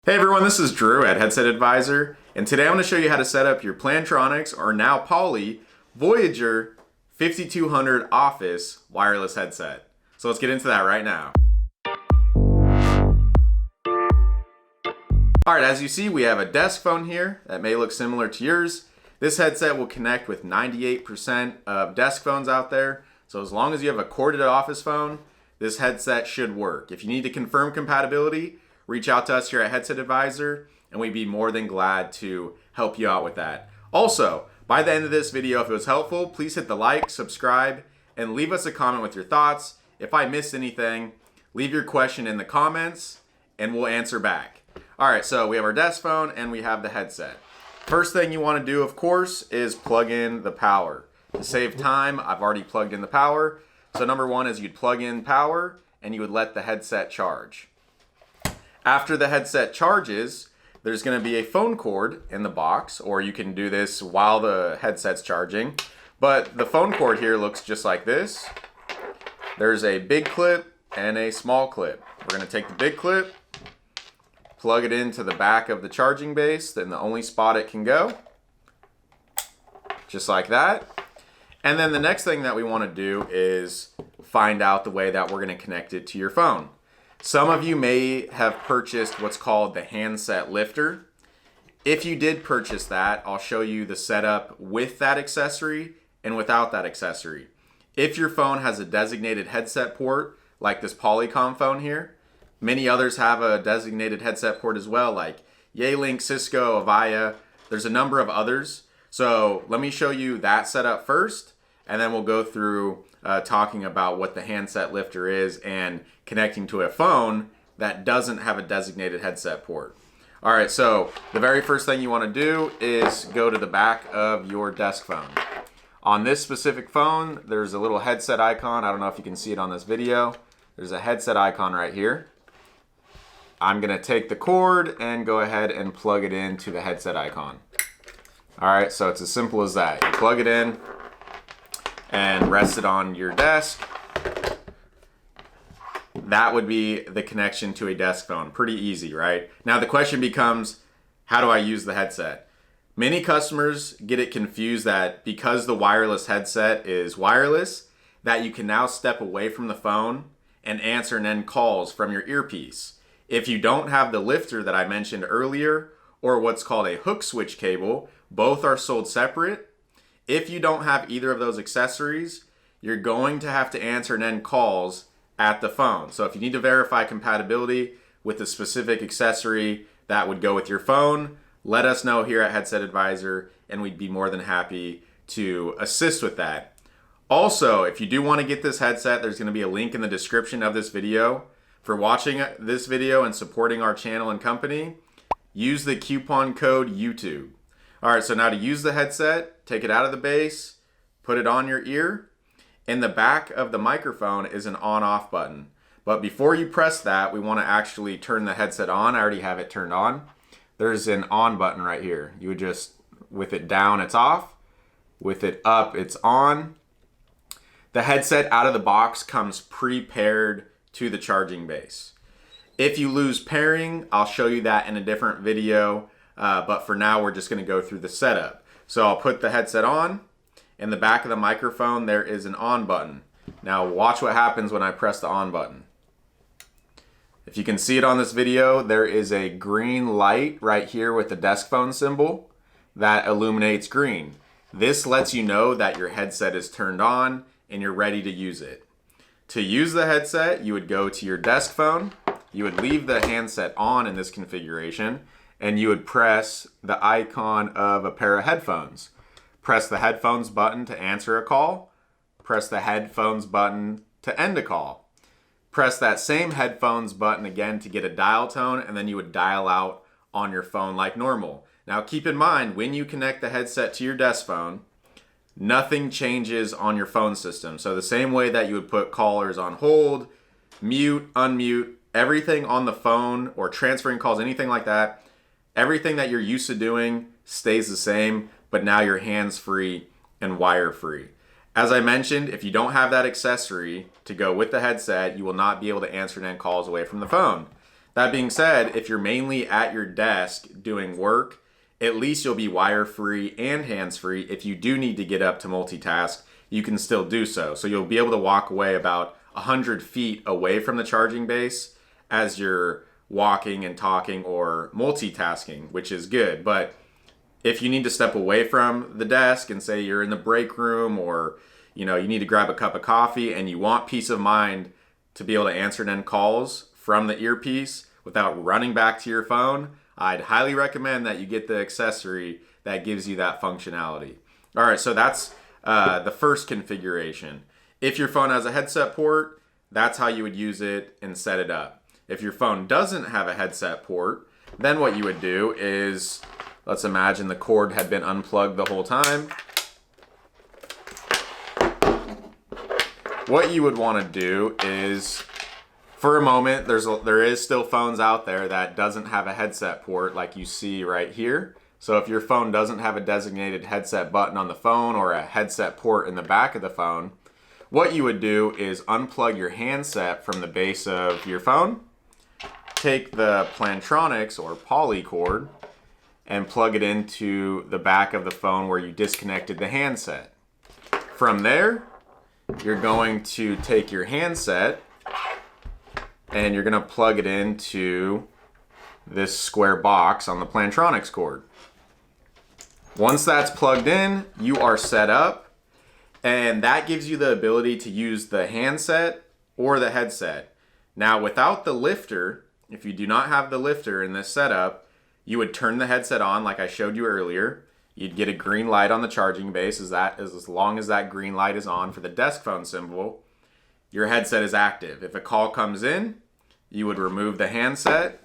Hey everyone, this is Drew at Headset Advisor, and today I'm going to show you how to set up your Plantronics, or now Poly, Voyager 5200 Office wireless headset. So let's get into that right now. Alright, as you see, we have a desk phone here that may look similar to yours. This headset will connect with 98% of desk phones out there, so as long as you have a corded office phone, this headset should work. If you need to confirm compatibility, reach out to us here at Headset Advisor, and we'd be more than glad to help you out with that. Also, by the end of this video, if it was helpful, please hit the like, subscribe, and leave us a comment with your thoughts. If I missed anything, leave your question in the comments, and we'll answer back. Alright, so we have our desk phone, and we have the headset. First thing you want to do, of course, is plug in the power. To save time, I've already plugged in the power. So number one is you'd plug in power, and you would let the headset charge. After the headset charges, there's going to be a phone cord in the box, or you can do this while the headset's charging. But the phone cord here looks just like this. There's a big clip and a small clip. We're going to take the big clip, plug it into the back of the charging base, then the only spot it can go. Just like that. And then the next thing that we want to do is find out the way that we're going to connect it to your phone. Some of you may have purchased what's called the handset lifter. If you did purchase that, I'll show you the setup with that accessory and without that accessory. If your phone has a designated headset port, like this Polycom phone here, many others have a designated headset port as well, like Yealink, Cisco, Avaya. There's a number of others. So let me show you that setup first, and then we'll go through talking about what the handset lifter is and connecting to a phone that doesn't have a designated headset port. All right, so the very first thing you want to do is go to the back of your desk phone. On this specific phone, there's a little headset icon. I don't know if you can see it on this video. There's a headset icon right here. I'm going to take the cord and go ahead and plug it into the headset icon. All right, so it's as simple as that. You plug it in and rest it on your desk. That would be the connection to a desk phone. Pretty easy, right? Now the question becomes, how do I use the headset? Many customers get it confused that because the wireless headset is wireless, that you can now step away from the phone and answer and end calls from your earpiece. If you don't have the lifter that I mentioned earlier, or what's called a hook switch cable, both are sold separate. If you don't have either of those accessories, you're going to have to answer and end calls at the phone. So if you need to verify compatibility with the specific accessory that would go with your phone, let us know here at Headset Advisor, and we'd be more than happy to assist with that. Also, if you do want to get this headset, there's going to be a link in the description of this video. For watching this video and supporting our channel and company, use the coupon code YouTube. All right, so now to use the headset, take it out of the base, put it on your ear. In the back of the microphone is an on-off button. But before you press that, we want to actually turn the headset on. I already have it turned on. There's an on button right here. You would just, with it down, it's off. With it up, it's on. The headset out of the box comes pre-paired to the charging base. If you lose pairing, I'll show you that in a different video. But for now, we're just going to go through the setup. So I'll put the headset on. In the back of the microphone, there is an on button. Now watch what happens when I press the on button. If you can see it on this video, there is a green light right here with the desk phone symbol that illuminates green. This lets you know that your headset is turned on and you're ready to use it. To use the headset, you would go to your desk phone. You would leave the handset on in this configuration, and you would press the icon of a pair of headphones. Press the headphones button to answer a call. Press the headphones button to end a call. Press that same headphones button again to get a dial tone, and then you would dial out on your phone like normal. Now keep in mind, when you connect the headset to your desk phone, nothing changes on your phone system. So the same way that you would put callers on hold, mute, unmute, everything on the phone, or transferring calls, anything like that, everything that you're used to doing stays the same, but now you're hands-free and wire-free. As I mentioned, if you don't have that accessory to go with the headset, you will not be able to answer and end calls away from the phone. That being said, if you're mainly at your desk doing work, at least you'll be wire-free and hands-free. If you do need to get up to multitask, you can still do so. So you'll be able to walk away about 100 feet away from the charging base as you're walking and talking or multitasking, which is good. But if you need to step away from the desk and say you're in the break room, or you need to grab a cup of coffee and you want peace of mind to be able to answer and end calls from the earpiece without running back to your phone, I'd highly recommend that you get the accessory that gives you that functionality. All right, so that's the first configuration. If your phone has a headset port, that's how you would use it and set it up. If your phone doesn't have a headset port, then what you would do is, let's imagine the cord had been unplugged the whole time. What you would want to do is, for a moment, there is still phones out there that doesn't have a headset port like you see right here. So if your phone doesn't have a designated headset button on the phone or a headset port in the back of the phone, what you would do is unplug your handset from the base of your phone, take the Plantronics or poly cord, and plug it into the back of the phone where you disconnected the handset. From there, you're going to take your handset and you're going to plug it into this square box on the Plantronics cord. Once that's plugged in, you are set up, and that gives you the ability to use the handset or the headset. Now, without the lifter, if you do not have the lifter in this setup, you would turn the headset on like I showed you earlier. You'd get a green light on the charging base. As long as that green light is on for the desk phone symbol, your headset is active. If a call comes in, you would remove the handset.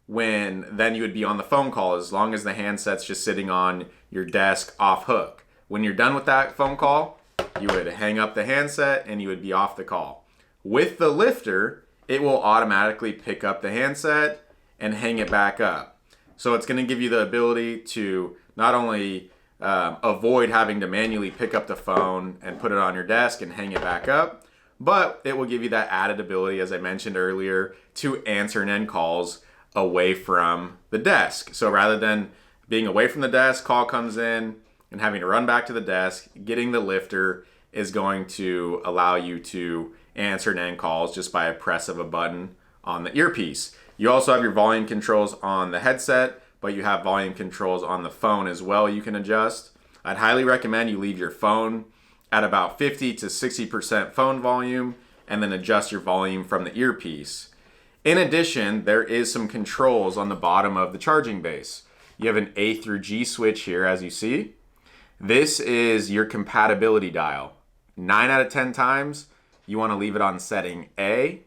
Then you would be on the phone call as long as the handset's just sitting on your desk off hook. When you're done with that phone call, you would hang up the handset and you would be off the call. With the lifter, it will automatically pick up the handset and hang it back up. So it's going to give you the ability to not only avoid having to manually pick up the phone and put it on your desk and hang it back up, but it will give you that added ability, as I mentioned earlier, to answer and end calls away from the desk. So rather than being away from the desk, call comes in, and having to run back to the desk, getting the lifter is going to allow you to answer and end calls just by a press of a button on the earpiece. You also have your volume controls on the headset, but you have volume controls on the phone as well you can adjust. I'd highly recommend you leave your phone at about 50 to 60% phone volume and then adjust your volume from the earpiece. In addition, there is some controls on the bottom of the charging base. You have an A through G switch here, as you see. This is your compatibility dial. 9 out of 10 times, you want to leave it on setting A.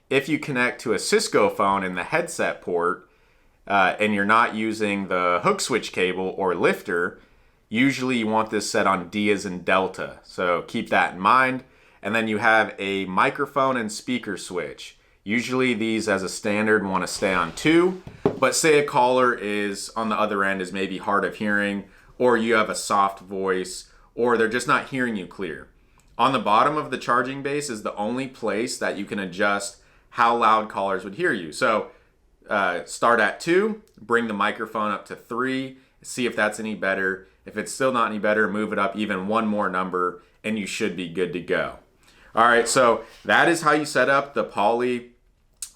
If you connect to a Cisco phone in the headset port and you're not using the hook switch cable or lifter, usually you want this set on D as in Delta. So keep that in mind. And then you have a microphone and speaker switch. Usually these as a standard want to stay on 2, but say a caller is on the other end is maybe hard of hearing, or you have a soft voice, or they're just not hearing you clear. On the bottom of the charging base is the only place that you can adjust how loud callers would hear you. So start at 2, bring the microphone up to 3, see if that's any better. If it's still not any better, move it up even one more number, and you should be good to go. All right, so that is how you set up the Poly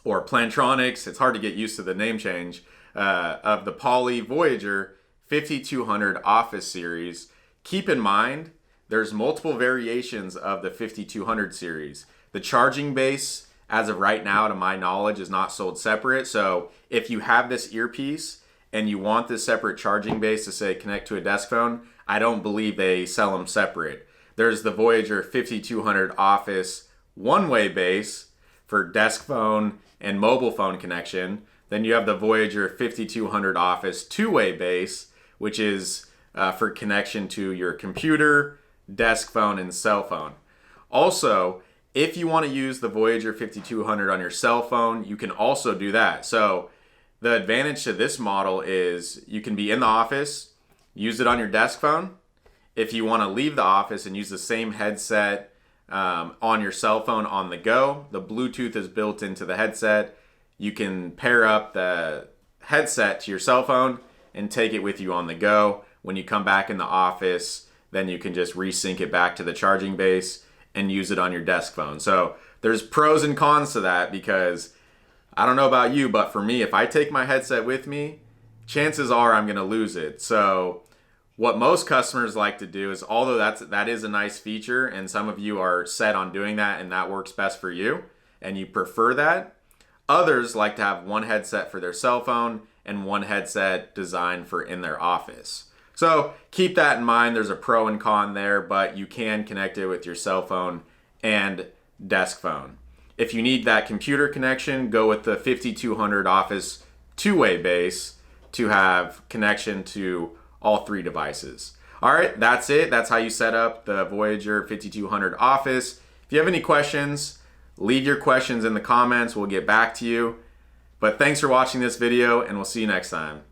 or Plantronics, it's hard to get used to the name change, of the Poly Voyager 5200 Office Series. Keep in mind, there's multiple variations of the 5200 series. The charging base, as of right now, to my knowledge, is not sold separate. So if you have this earpiece and you want this separate charging base to say connect to a desk phone, I don't believe they sell them separate. There's the Voyager 5200 Office one-way base for desk phone and mobile phone connection. Then you have the Voyager 5200 Office two-way base, which is for connection to your computer, desk phone, and cell phone. Also, if you want to use the Voyager 5200 on your cell phone, you can also do that. So the advantage to this model is you can be in the office, use it on your desk phone. If you want to leave the office and use the same headset on your cell phone on the go, the Bluetooth is built into the headset. you can pair up the headset to your cell phone and take it with you on the go. When you come back in the office, then you can just resync it back to the charging base and use it on your desk phone. So there's pros and cons to that, because I don't know about you, but for me, if I take my headset with me, chances are I'm going to lose it. So what most customers like to do is, although that is a nice feature and some of you are set on doing that and that works best for you and you prefer that, others like to have one headset for their cell phone and one headset designed for in their office. So keep that in mind. There's a pro and con there, but you can connect it with your cell phone and desk phone. If you need that computer connection, go with the 5200 Office two-way base to have connection to all three devices. All right, that's it. That's how you set up the Voyager 5200 Office. If you have any questions, leave your questions in the comments. We'll get back to you. But thanks for watching this video, and we'll see you next time.